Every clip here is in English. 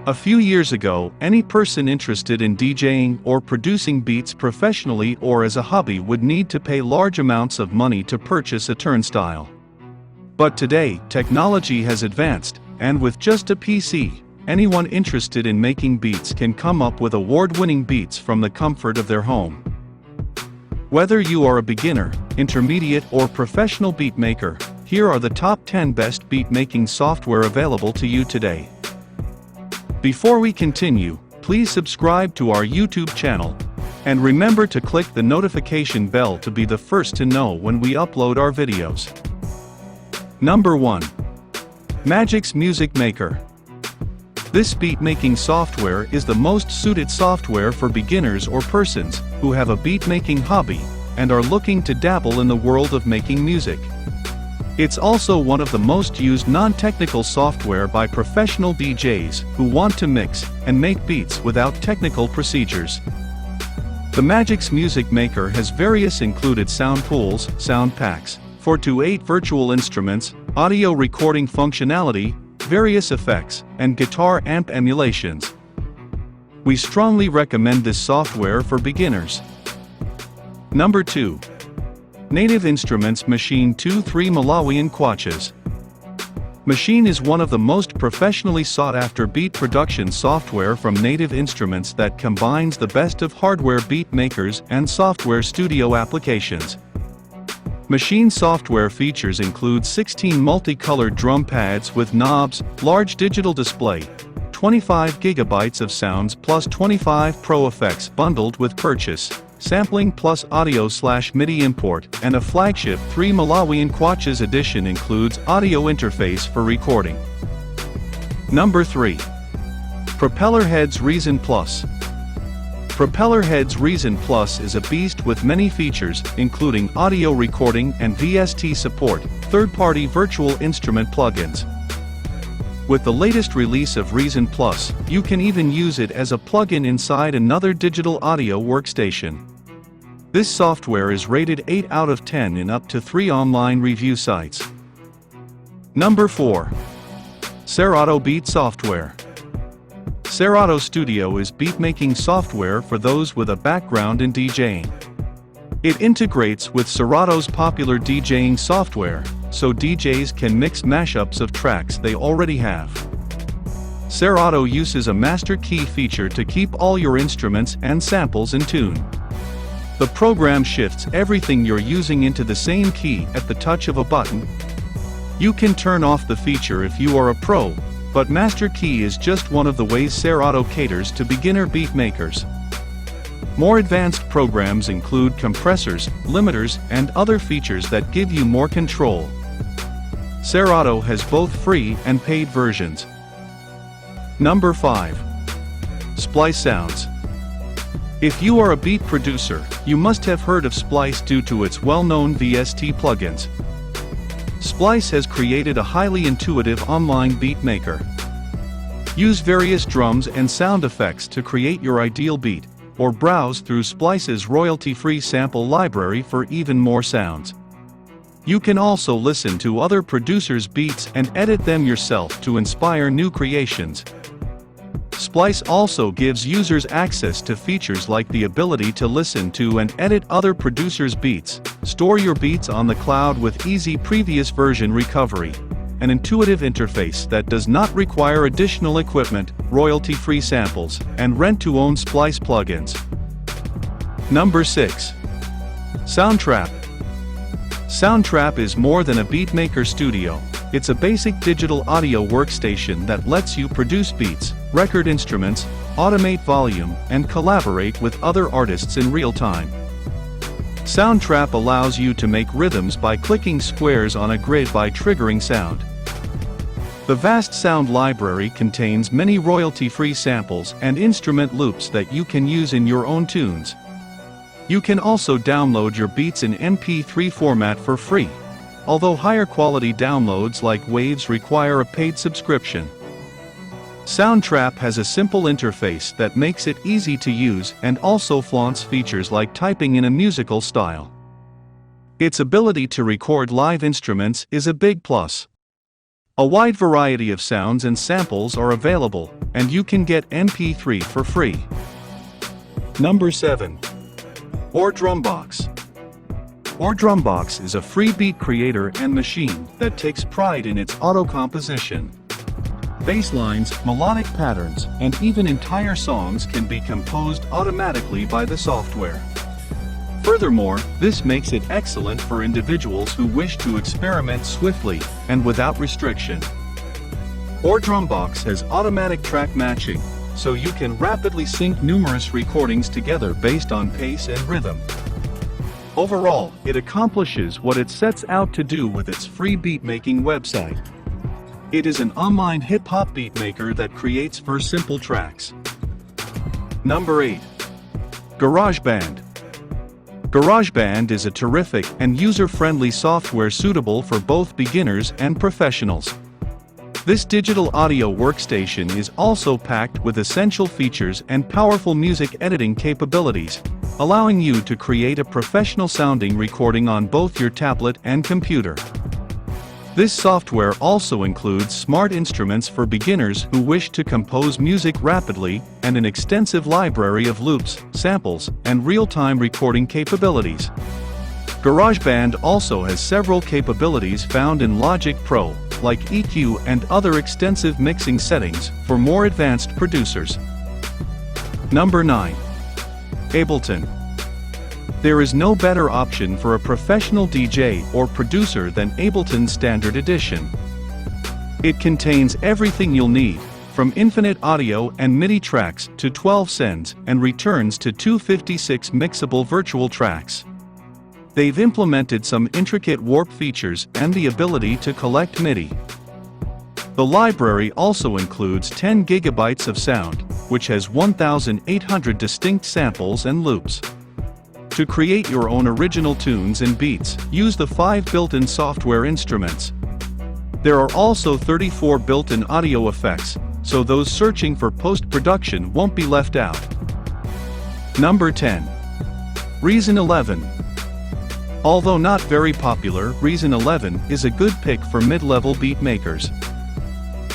A few years ago, any person interested in DJing or producing beats professionally or as a hobby would need to pay large amounts of money to purchase a turnstile. But today, technology has advanced, and with just a PC, anyone interested in making beats can come up with award-winning beats from the comfort of their home. Whether you are a beginner, intermediate, or professional beat maker, here are the top 10 best beat-making software available to you today. Before we continue, please subscribe to our YouTube channel, and remember to click the notification bell to be the first to know when we upload our videos. Number 1. Magix Music Maker. This beat-making software is the most suited software for beginners or persons who have a beat-making hobby and are looking to dabble in the world of making music. It's also one of the most used non-technical software by professional DJs who want to mix and make beats without technical procedures. The Magix Music Maker has various included sound pools, sound packs, 4 to 8 virtual instruments, audio recording functionality, various effects, and guitar amp emulations. We strongly recommend this software for beginners. Number 2. Native Instruments Maschine 2-3 Malawian Kwaches. Maschine is one of the most professionally sought-after beat production software from Native Instruments that combines the best of hardware beat makers and software studio applications. Maschine software features include 16 multicolored drum pads with knobs, large digital display, 25 GB of sounds plus 25 pro effects bundled with purchase, sampling plus audio/MIDI import, and a flagship 3 Malawian Kwaches edition includes audio interface for recording. Number 3. Propellerheads Reason Plus. Propellerheads Reason Plus is a beast with many features, including audio recording and VST support, third-party virtual instrument plugins. With the latest release of Reason Plus, you can even use it as a plugin inside another digital audio workstation. This software is rated 8 out of 10 in up to 3 online review sites. Number 4. Serato Beat Software. Serato Studio is beat-making software for those with a background in DJing. It integrates with Serato's popular DJing software, so DJs can mix mashups of tracks they already have. Serato uses a master key feature to keep all your instruments and samples in tune. The program shifts everything you're using into the same key at the touch of a button. You can turn off the feature if you are a pro, but master key is just one of the ways Serato caters to beginner beat makers. More advanced programs include compressors, limiters, and other features that give you more control. Serato has both free and paid versions. Number 5. Splice Sounds. If you are a beat producer, you must have heard of Splice due to its well-known VST plugins. Splice has created a highly intuitive online beat maker. Use various drums and sound effects to create your ideal beat, or browse through Splice's royalty-free sample library for even more sounds. You can also listen to other producers' beats and edit them yourself to inspire new creations. Splice also gives users access to features like the ability to listen to and edit other producers' beats, store your beats on the cloud with easy previous version recovery, an intuitive interface that does not require additional equipment, royalty-free samples, and rent-to-own Splice plugins. Number 6. Soundtrap. Soundtrap is more than a beatmaker studio. It's a basic digital audio workstation that lets you produce beats, record instruments, automate volume, and collaborate with other artists in real time. Soundtrap allows you to make rhythms by clicking squares on a grid by triggering sound. The vast sound library contains many royalty-free samples and instrument loops that you can use in your own tunes. You can also download your beats in MP3 format for free, although higher quality downloads like Waves require a paid subscription. Soundtrap has a simple interface that makes it easy to use and also flaunts features like typing in a musical style. Its ability to record live instruments is a big plus. A wide variety of sounds and samples are available, and you can get MP3 for free. Number 7. OrDrumBox. OrDrumBox is a free beat creator and machine that takes pride in its auto-composition. Bass lines, melodic patterns, and even entire songs can be composed automatically by the software. Furthermore, this makes it excellent for individuals who wish to experiment swiftly and without restriction. OrDrumBox has automatic track matching, so you can rapidly sync numerous recordings together based on pace and rhythm. Overall, it accomplishes what it sets out to do with its free beat-making website. It is an online hip-hop beatmaker that creates for simple tracks. Number 8. Garageband. Garageband is a terrific and user-friendly software suitable for both beginners and professionals. This digital audio workstation is also packed with essential features and powerful music editing capabilities, allowing you to create a professional-sounding recording on both your tablet and computer. This software also includes smart instruments for beginners who wish to compose music rapidly, and an extensive library of loops, samples, and real-time recording capabilities. GarageBand also has several capabilities found in Logic Pro, like EQ and other extensive mixing settings for more advanced producers. Number 9. Ableton. There is no better option for a professional DJ or producer than Ableton's Standard Edition. It contains everything you'll need, from infinite audio and MIDI tracks to 12 sends, and returns to 256 mixable virtual tracks. They've implemented some intricate warp features and the ability to collect MIDI. The library also includes 10 gigabytes of sound, which has 1,800 distinct samples and loops. To create your own original tunes and beats, use the 5 built-in software instruments. There are also 34 built-in audio effects, so those searching for post-production won't be left out. Number 10. Reason 11. Although not very popular, Reason 11 is a good pick for mid-level beat makers.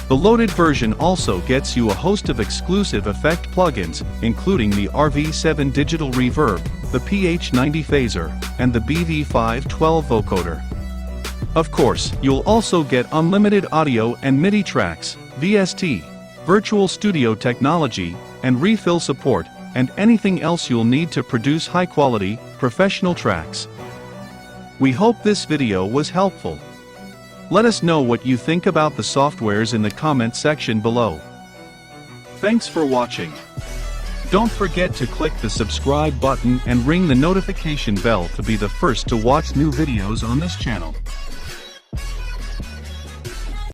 The loaded version also gets you a host of exclusive effect plugins, including the RV7 Digital Reverb, the PH90 Phaser, and the BV512 vocoder. Of course, you'll also get unlimited audio and MIDI tracks, VST, virtual studio technology, and refill support, and anything else you'll need to produce high-quality, professional tracks. We hope this video was helpful. Let us know what you think about the softwares in the comment section below. Thanks for watching. Don't forget to click the subscribe button and ring the notification bell to be the first to watch new videos on this channel.